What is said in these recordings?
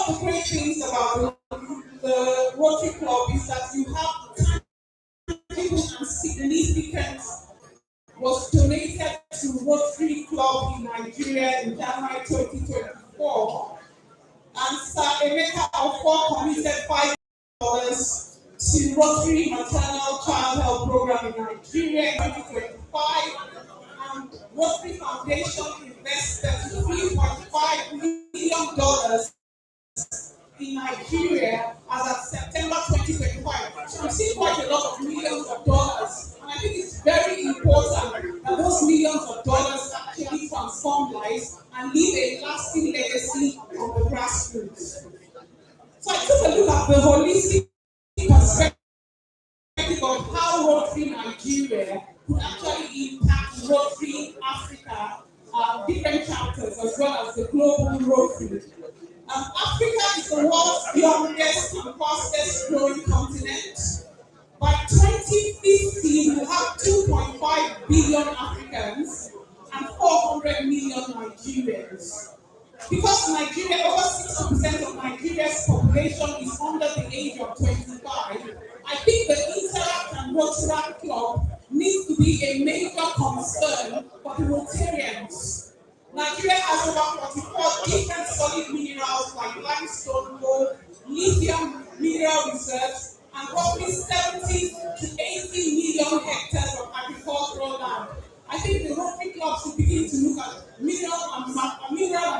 of the great things about the Rotary Club is that you have tangible and significant was donated to Rotary Club in Nigeria in January 2024. And Sir Emeka committed $5 to Rotary Maternal Child Health Program in Nigeria in 2025. And Rotary Foundation invested $3.5 million in Nigeria as of September 2025. So we've seen quite a lot of millions of dollars. And I think it's very important that those millions of dollars actually transform lives and leave a lasting legacy on the grassroots. So I took a look at the holistic perspective of how Rotary Nigeria could actually impact Rotary Africa, different chapters, as well as the global Rotary. Africa is the world's youngest and fastest growing continent. By 2050, we will have 2.5 billion Africans and 400 million Nigerians. Because Nigeria, over 60% of Nigeria's population is under the age of 25, I think the Interact and Rotaractor Club needs to be a major concern for the Rotarians. Nigeria has over 44 different solid minerals like limestone, gold, lithium mineral reserves, and roughly 70 to 80 million hectares of agricultural land. I think the Rotary Club should begin to look at mineral and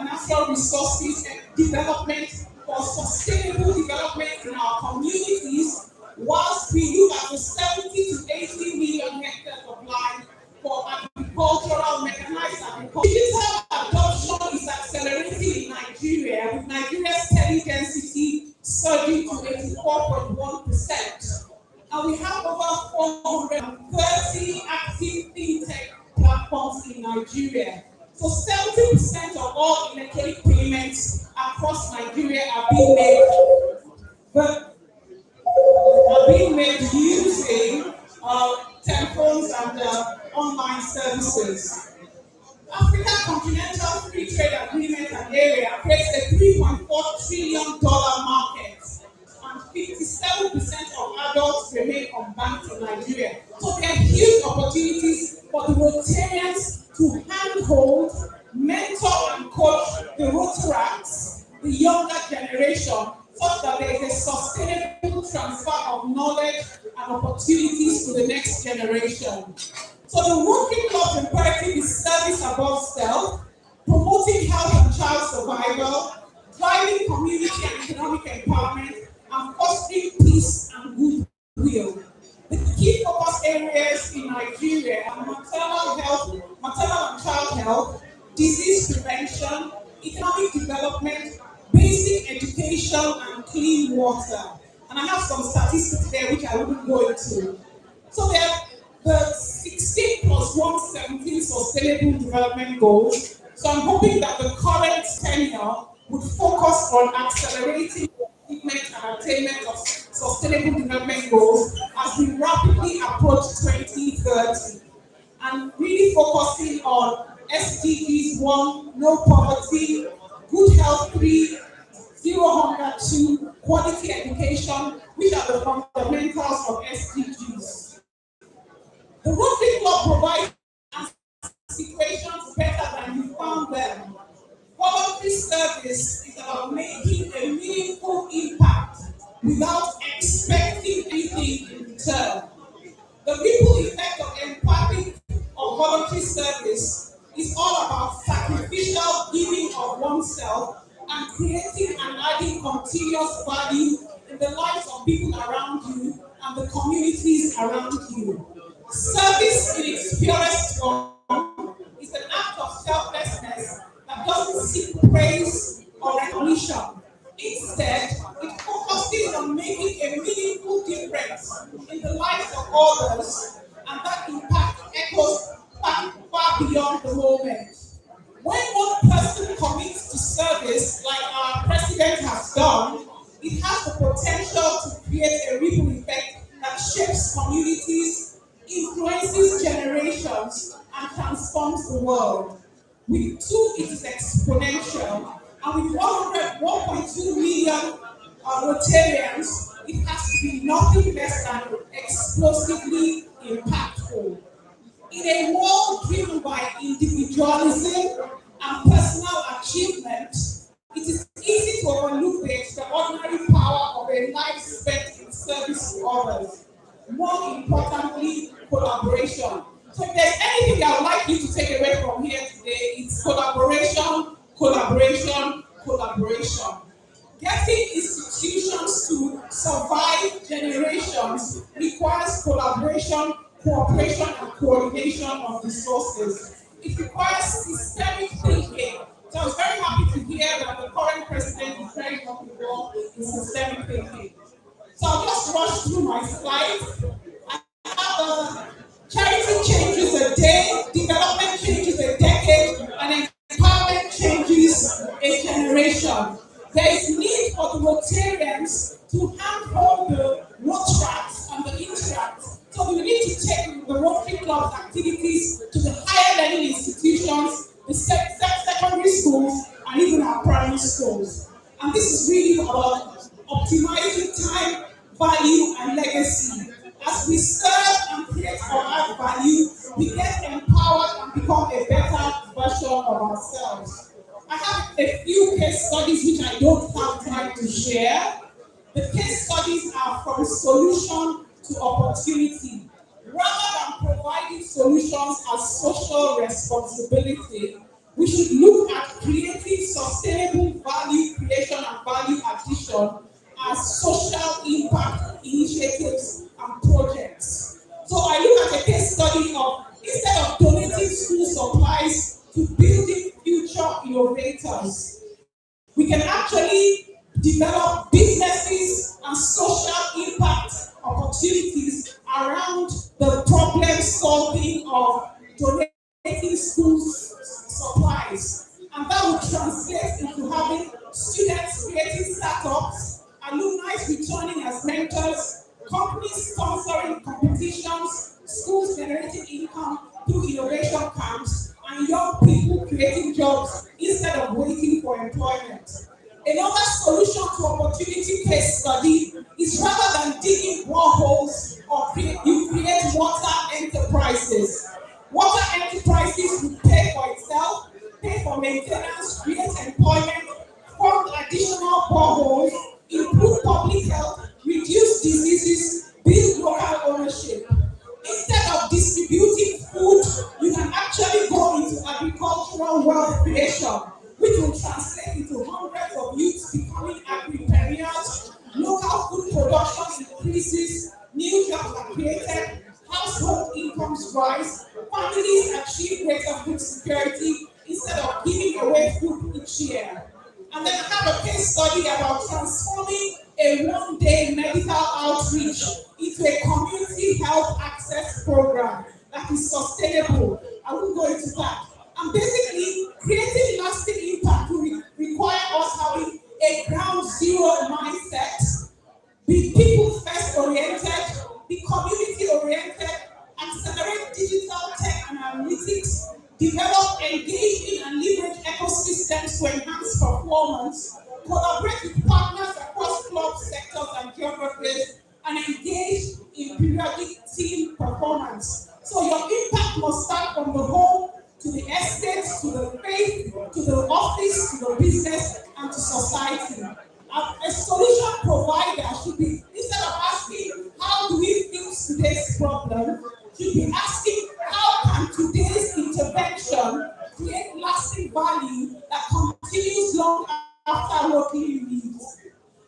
natural resources and development for sustainable development in our communities, whilst we look at the 70 to 80 million hectares of land for agricultural mechanized agriculture. Digital adoption is accelerating in Nigeria, with Nigeria's steady density surging to 84.1%. And we have over 430 active fintech platforms in Nigeria. So 70% of all electronic payments across Nigeria are being made using telephones and online services. African Continental Free Trade Agreement and Area creates a $3.4 trillion market, and 57% of adults remain unbanked in Nigeria. So there are huge opportunities for the Rotarians to handhold, mentor, and coach the Rotaractors, the younger generation, such that there is a sustainable transfer of knowledge and opportunities to the next generation. So the Rotary Club's imperative is service above self, promoting health and child survival, driving community and economic empowerment, and fostering peace and goodwill. The key focus areas in Nigeria are maternal and child health, disease prevention, economic development, basic education, and clean water. And I have some statistics there which I wouldn't go into. So there are the 16 plus 117 sustainable development goals. So I'm hoping that the current tenure would focus on accelerating the achievement and attainment of sustainable development goals as we rapidly approach 2030. And really focusing on SDGs 1, no poverty, good health 3, zero hunger 2, quality education, which are the fundamentals of SDGs. The Rotary Club provides situations better than you found them. Voluntary service is about making a meaningful impact without expecting anything in return. The ripple effect of empathic or voluntary service is all about sacrificial giving of oneself and creating and adding continuous value in the lives of people around you and the communities around you. Service in its purest form is an act of selflessness that doesn't seek praise or recognition. Instead, it focuses on making a meaningful difference in the lives of others, and that impact echoes far beyond the moment. When one person commits to service, like our president has done, it has the potential to create a ripple effect that shapes communities, influences generations, and transforms the world. With two, it is exponential, And with 1.2 million Rotarians, it has to be nothing less than explosively impactful. In a world driven by individualism and personal achievement, it is easy to overlook the extraordinary power of a life spent in service to others. More importantly, collaboration. So if there's anything I would like you to take away from here today, it's collaboration, collaboration, collaboration. Getting institutions to survive generations requires collaboration, cooperation, and coordination of resources. It requires systemic thinking. So I was very happy to hear that the current president is very much involved in systemic thinking. So I'll just rush through my slides. I have charity changes a day, development changes a decade, and empowerment changes a generation. There is need for the Rotarians to handhold the Rotaractor and the Interacts. So we need to take the Rotary Club's activities to the higher learning institutions, the secondary schools, and even our primary schools. And this is really about optimizing time, value, and legacy. As we serve and create or add value, we get empowered and become a better version of ourselves. I have a few case studies which I don't have time to share. The case studies are from solution to opportunity. Rather than providing solutions as social responsibility, we should look at creating sustainable value creation and value addition as social impact initiatives and projects. So I look at a case study of, instead of donating school supplies to building future innovators, we can actually develop businesses and social impact opportunities around the problem solving of donating school supplies. And that would translate into having students creating startups, alumni returning as mentors, companies sponsoring competitions, schools generating income through innovation camps, and young people creating jobs instead of waiting for employment. Another solution to opportunity case study is, rather than digging boreholes, you create water enterprises. Water enterprises will pay for itself, pay for maintenance, create employment, fund additional boreholes, improve public health, reduce diseases, build local ownership. Instead of distributing food, you can actually go into agricultural wealth creation, which will translate into hundreds of youths becoming agripreneurs, local food production increases, new jobs are created, household incomes rise, families achieve greater food security instead of giving away food each year. And then I have a case study about transforming a one-day medical outreach into a community health access program that is sustainable. I won't go into that. And basically, creating lasting impact will require us having a ground zero mindset, be people first oriented, be community oriented, accelerate digital tech and analytics, develop, engage in and leverage ecosystems to enhance performance, collaborate with partners across club sectors and geographies, and engage in periodic team performance. So your impact must start from the home to the estate, to the faith, to the office, to the business, and to society. A solution provider should be, instead of asking, how do we fix today's problem, should be asking, how can today's intervention create lasting value that continues long after Rotary leaves?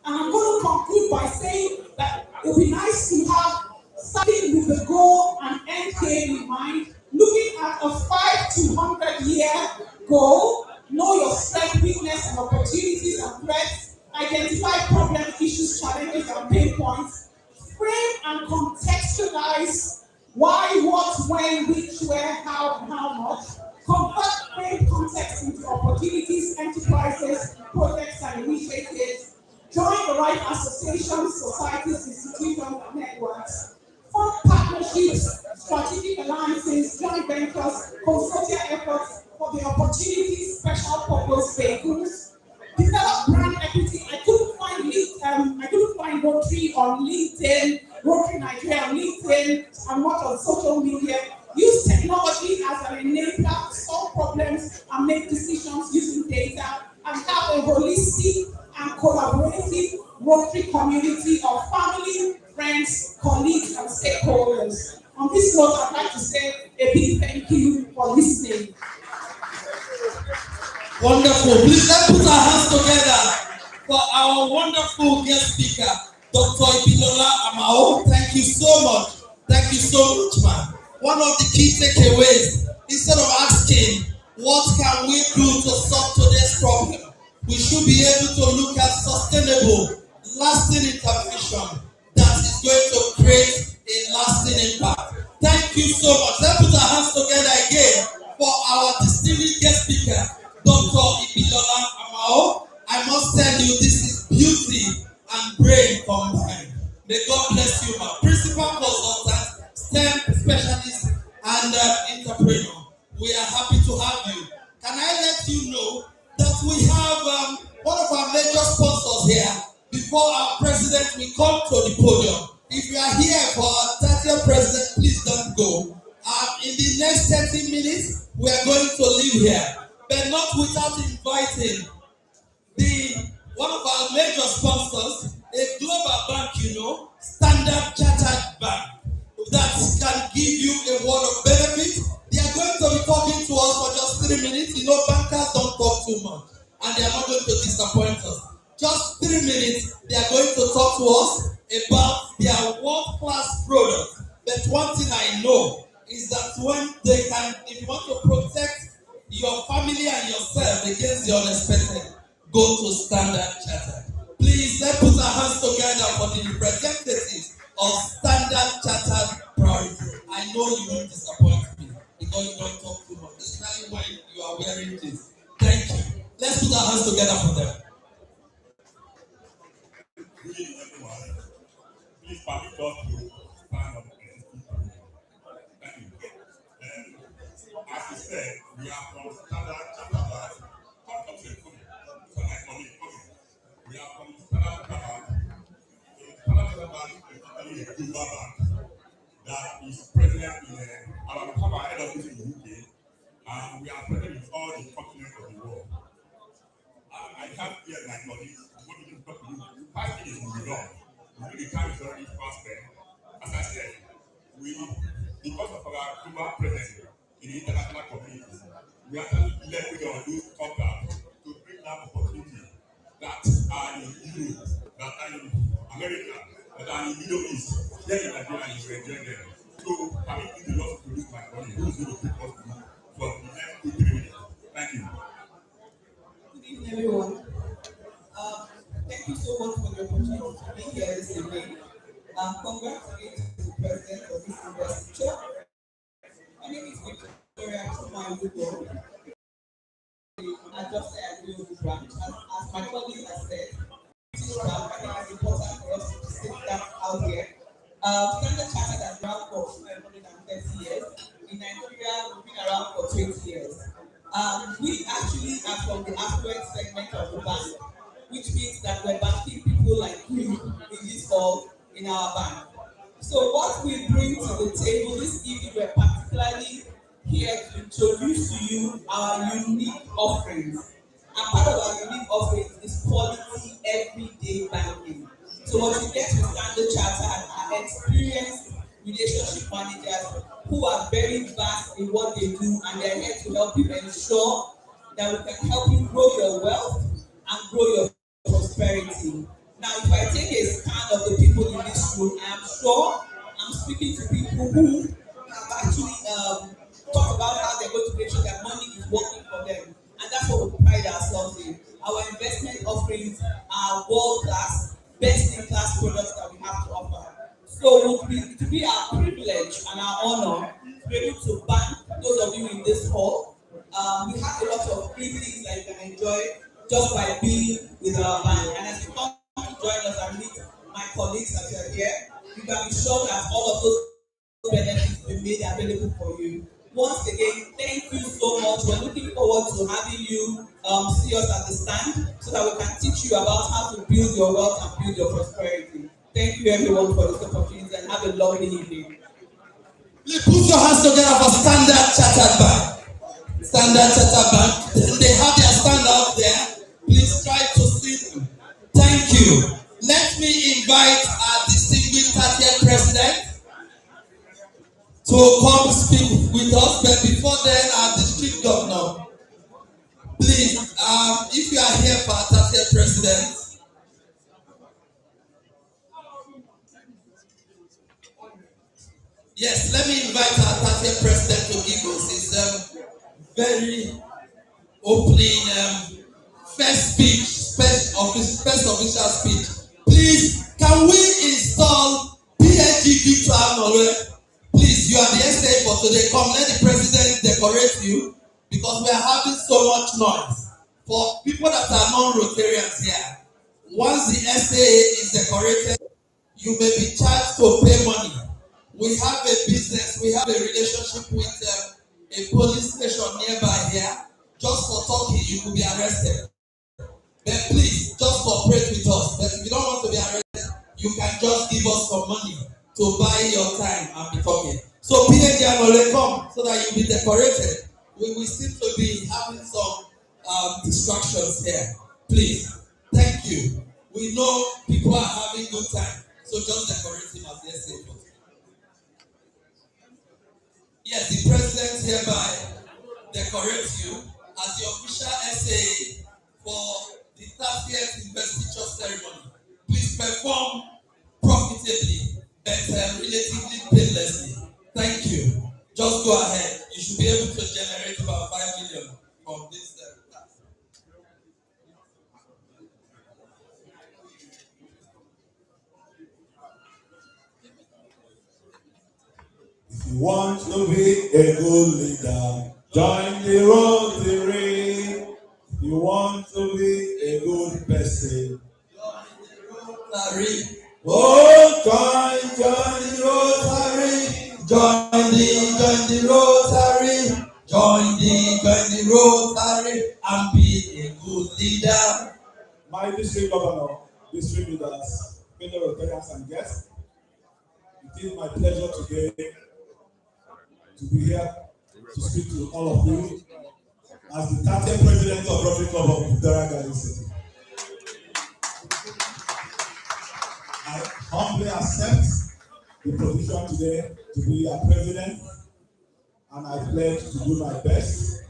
And I'm going to conclude by saying that it would be nice to have, starting with the goal and end game in mind, looking at a 5 to 100 year goal, know your strengths, weaknesses, and opportunities and threats, identify problem, issues, challenges, and pain points, frame and contextualize why, what, when, which, where, how, and how much, convert frame context into opportunities, enterprises, projects, and initiatives, join the right associations, societies, institutions, and networks, fund partnerships, strategic alliances, joint ventures, consortia efforts for the opportunities, special purpose vehicles, develop brand equity. I couldn't find Rotary on LinkedIn, Rotary Nigeria on LinkedIn, and much on social media. Use technology as an enabler to solve problems and make decisions using data, and have a holistic and collaborative Rotary community of family, friends, colleagues, and stakeholders. On this note, I'd like to say a big thank you for listening. Wonderful. Please let's put our hands together for our wonderful guest speaker, Dr. Ibilola Amao. Thank you so much. Thank you so much, man. One of the key takeaways, instead of asking, what can we do to solve today's problem, we should be able to look at sustainable, lasting intervention that is going to create a lasting impact. Thank you so much. Let's put our hands together again for our distinguished guest speaker, Dr. Ibilola Amao. I must tell you, this is beauty and brain combined. May God bless you, my principal consultant, STEM specialist, and entrepreneur. We are happy to have you. Can I let you know that we have one of our major sponsors here before our president will come to the podium. If you are here for our 30th president, please don't go. In the next 30 minutes, we are going to leave here, but not without inviting one of our major sponsors, a global bank, Standard Chartered Bank, that can give you a word of benefit. They are going to be talking to us for just 3 minutes. Bankers don't talk too much, and they are not going to disappoint us. Just 3 minutes, they are going to talk to us about their world-class product. But one thing I know is that if you want to protect your family and yourself against the unexpected, go to Standard Chartered. Please, let's put our hands together for the representatives of Standard Chartered Priority. I know you won't disappoint me because you don't talk too much, especially when you are wearing this. Thank you. Let's put our hands together for them. Good evening, everyone. Please permit us to stand up and speak. Thank you. As you said, we are from Standard Chartered Bank. So my colleague, we are from Standard Chartered Bank. Standard Chartered Bank is actually a global bank that is present in our head office in the UK, and we are present in all the continents of the world. I have here my colleagues. I'm going to talk to you. 5 minutes will be done. The time is already past there. As I said, because of our global presence in the international community, we actually leverage on those contacts to bring that opportunity that are in Europe, that are in America, that are in the Middle East, here in Nigeria, and you enjoy them. So, I need to not to lose my money. Who's going to take us through for the next 2-3 minutes? Thank you. Good evening, everyone. Thank you so much for the opportunity to be here this evening. Congratulations to the president of this investiture. My name is Victoria Chumalugo. I just said I do the branch. As my colleague has said, I think it's important for us to state that out here. Standard Chartered has been around for 130 years. In Nigeria, we've been around for 20 years. We actually are from the affluent segment of the bank, which means that we're banking people like you in this hall in our bank. So what we bring to the table this evening, we're particularly here to introduce to you our unique offerings. And part of our unique offerings is quality everyday banking. So what you get with Standard Chartered are experienced relationship managers who are very vast in what they do, and they're here to help you ensure that we can help you grow your wealth and grow your prosperity. Now, if I take a scan of the people in this room, I am sure I'm speaking to people who have actually talked about how they're going to make sure that money is working for them. And that's what we pride ourselves in. Our investment offerings are world-class, best-in-class products that we have to offer. So it would be our privilege and our honor to be able to bank those of you in this hall. We have a lot of free things that you can enjoy just by being with our bank. And as you come to join us and meet my colleagues that are here, you can be sure that all of those benefits will be made available for you. Once again, thank you so much. We're looking forward to having you see us at the stand so that we can teach you about how to build your wealth and build your prosperity. Thank you everyone for this opportunity and have a lovely evening. Please put your hands together for Standard Chartered Bank. Standard Chartered Bank. They have their stand out there. Please try to see them. Thank you. Let me invite our distinguished 30th president to come speak with us. But before then, our district governor, please, if you are here for our 30th president, yes, let me invite our 30th president to give us his very opening first speech, first official speech. Please, can we install PhD Victor? Please, you are the SA for today. Come, let the president decorate you because we are having so much noise. For people that are non-Rotarians here, once the SA is decorated, you may be charged to pay money. We have a business, we have a relationship with a police station nearby here. Just for talking, you could be arrested. Then please, just cooperate with us. But if you don't want to be arrested, you can just give us some money to buy your time and be talking. So PhD will come so that you'll be decorated. We seem to be having some distractions here. Please, thank you. We know people are having good time, so just decorate him as the SA. Yes, the president hereby decorates you as the official SA for the 30th investiture ceremony. Please perform profitably, but relatively painlessly. Thank you. Just go ahead. You should be able to generate about 5 million from this task. If you want to be a good leader, join the Rotary. If you want to be a good person, join the Rotary. Oh, join the Rotary. Join the Rotary. Join the Rotary and be a good leader. My district governor, district leaders, fellow Rotarians and guests, it is my pleasure today to be here to speak to all of you as the 30th president of Rotary Club of Rotaractor City. I humbly accept the position today to be a president, and I pledge to do my best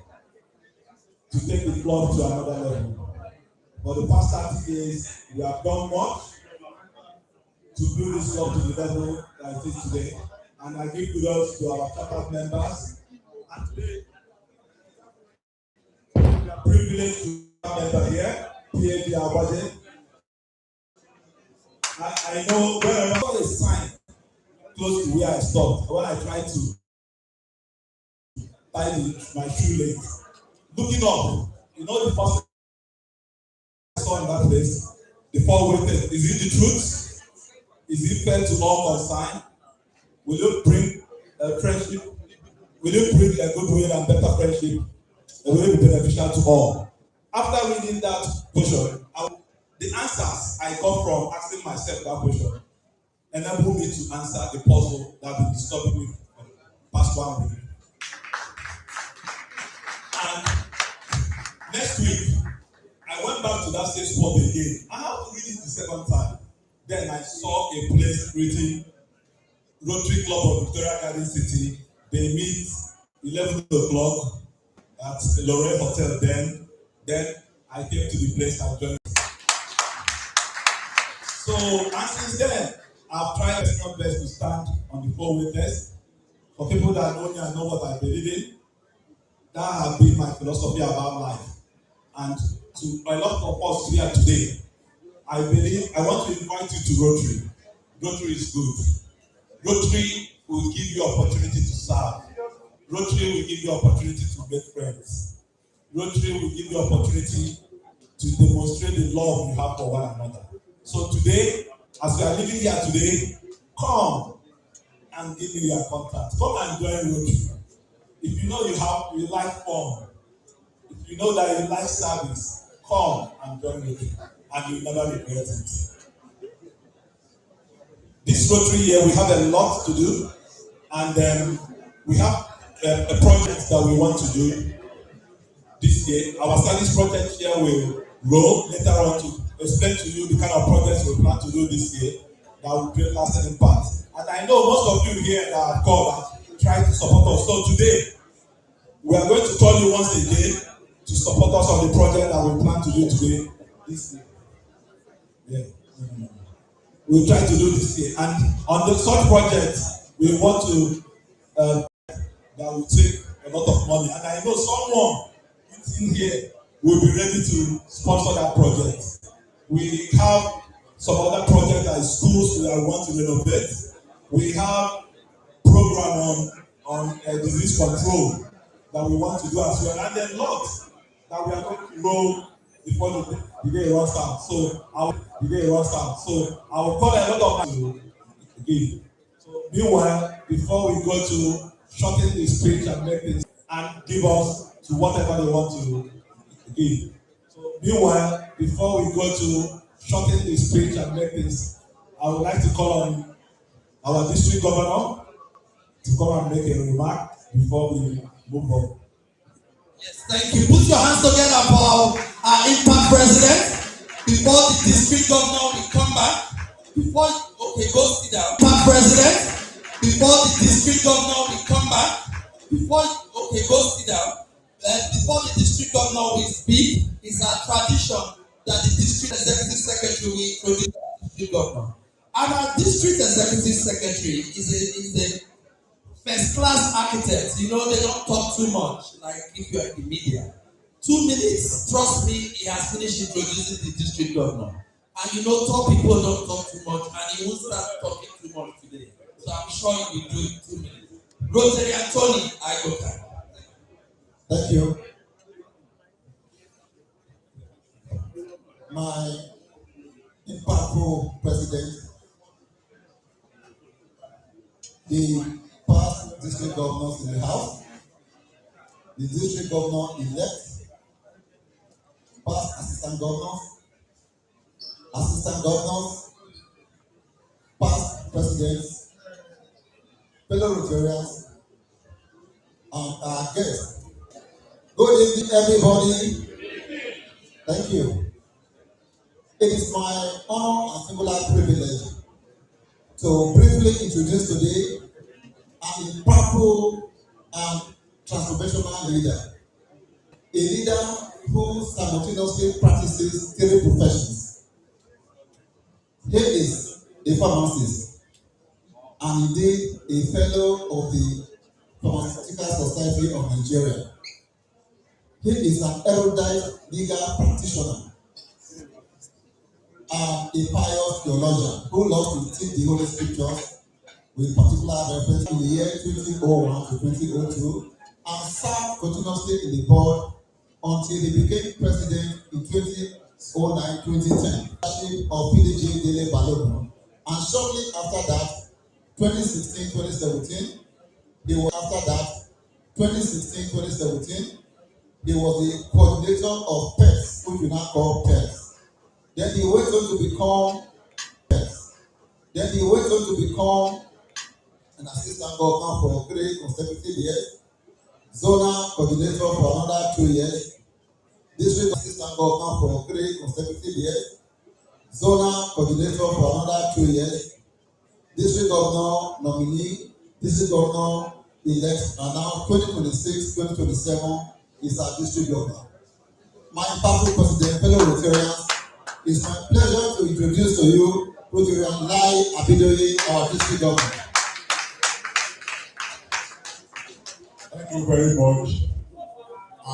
to take the club to another level. For the past 30 years, we have done much to build this club to the level that it is today. And I give kudos to our chapter members. And today, we are privileged to have a member here, PhD Awosanya. I know whenever I saw a sign close to where I stopped, when I tried to tie my shoelace, looking up, you know the first thing I saw in that place, the four waited. Is it the truth? Is it fair to all concerned? Will you bring a friendship? Will you bring a goodwill and better friendship? It will be beneficial to all. After reading that portion, the answers I got from asking myself that question enable me to answer the puzzle that been disturbing me for the past 1 week. And next week, I went back to that same spot again. I have to read it the second time. Then I saw a place written Rotary Club of Rotaractor City. They meet 11 o'clock at the Lorraine Hotel. Then I came to the place and joined. So, and since then, I've tried my best to stand on the four-way test. For people that know me and know what I believe in, that has been my philosophy about life. And to a lot of us here today, I want to invite you to Rotary. Rotary is good. Rotary will give you opportunity to serve. Rotary will give you opportunity to make friends. Rotary will give you opportunity to demonstrate the love you have for one another. So today, as we are living here today, come and give me your contact. Come and join Rotary. If you know you like fun, if you know that you like service, come and join with me, and you'll never regret it. This Rotary year, we have a lot to do, and we have a project that we want to do this year. Our service project here will roll later on to explain to you the kind of projects we plan to do this year that will create lasting impact. And I know most of you here that have called and tried to support us. So today, we are going to call you once again to support us on the project that we plan to do today. This year. Yeah. We'll try to do this year. And on the such project, we want to that will take a lot of money. And I know someone in here will be ready to sponsor that project. We have some other projects like schools that we want to renovate. We have program on disease control that we want to do as well. And then lots that we are going to roll before the day runs out. So I will call a lot of people again. So meanwhile, before we go to shorten the speech and make things and give us to whatever they want to give. So meanwhile, before we go to shorten the speech and make things, I would like to call on our district governor to come and make a remark before we move on. Yes, thank you. Put your hands together for our impact president. Before the district governor will come back. Go sit down. Impact president. Before the district governor will come back. Go sit down. Before the district governor will speak, it's our tradition that the district executive secretary will introduce the district governor. And our district executive secretary is a first class architect. You know, they don't talk too much, like if you are in the media. 2 minutes, trust me, he has finished introducing the district governor. And you know, top people don't talk too much, and he won't start talking too much today. So I'm sure he will do it in 2 minutes. Rotarian Tony, I go time. Thank you. My impactful president, the past district governors in the House, the district governor elect, past assistant governors, past presidents, fellow Rotarians, and our guests. Good evening, everybody. Thank you. It is my honor and singular privilege to briefly introduce today an impactful and transformational leader. A leader who simultaneously practices 3 professions. He is a pharmacist and indeed a fellow of the Pharmaceutical Society of Nigeria. He is an erudite legal practitioner and a pious theologian who loves to teach the Holy Scriptures with particular reference in the year 2001 to 2002 and served continuously in the board until he became president in 2009-2010 of PDG Dele Balogun. And shortly after that, 2016-2017, he was the coordinator of PES, which we now call PES. Then he went on to become an assistant governor for 3 consecutive years, zonal coordinator for another 2 years, district assistant governor for 3 consecutive years, zonal coordinator for another 2 years, district governor nominee, district governor elect, and now 2026-2027 is our district governor. My powerful president, fellow Rotarians, it's my pleasure to introduce to you Rotarian Abiodun, our district governor. Thank you very much. I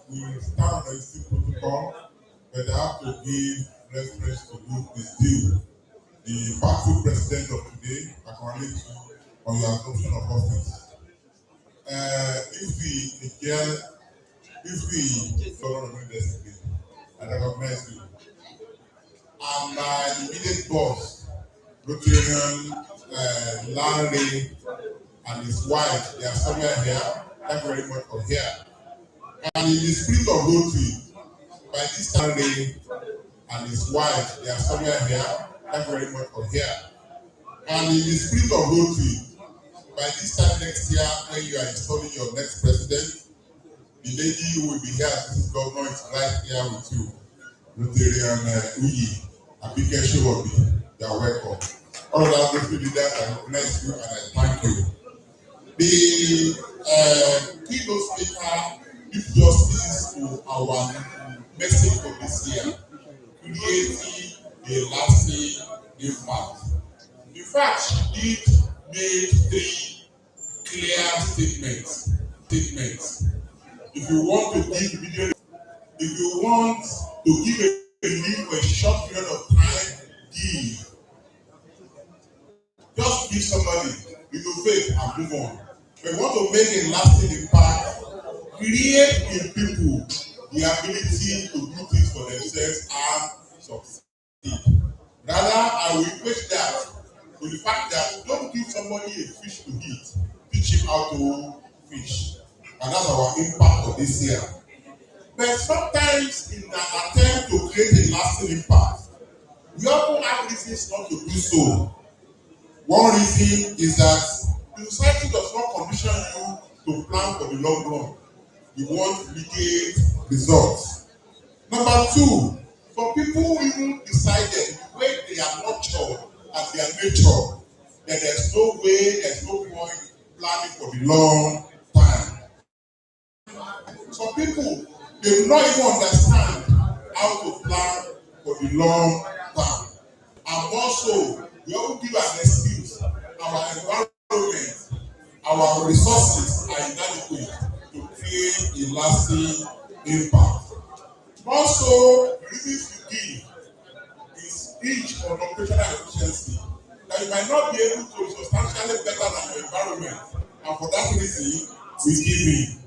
will start on the district protocol, but I have to give reference to who is due. The powerful president of today, according to on your assumption of office. If we follow the destiny, I recognize you. And my immediate boss, Rotarian Larry and his wife, they are somewhere here. Thank you very much for here. And in the spirit of Rotary, by this time, Ray and his wife, they are somewhere here. Thank you very much for here. And in the spirit of Rotary, by this time next year, when you are installing your next president, the lady who will be here, this governor, is right here with you. Rotarian Uyi, Abike Showobi, you are welcome. All of our Rotary leaders, I recognize you and I thank you. The keynote speaker gives justice to our message for this year, creating a lasting impact. In fact, she did make 3 clear statements. If you want to give video, if you want to give a relief for a short period of time, give. Just give somebody with your faith and move on. But you want to make a lasting impact, create in people the ability to do things for themselves and succeed. Rather, I will equate that to the fact that don't give somebody a fish to eat, teach him how to fish. And that's our impact for this year. But sometimes in an attempt to create a lasting impact, we often have reasons not to do so. One reason is that the society does not condition you to plan for the long run. You want immediate results. Number 2, some people even decided the way they are nurtured as their nature, that there's no way, there's no point planning for the long time. Some people, they do not even understand how to plan for the long term. And also, we all give an excuse. Our environment, our resources are inadequate to create a lasting impact. Also, the reasons you give is each on operational efficiency. That you might not be able to substantially better than your environment. And for that reason, we give in.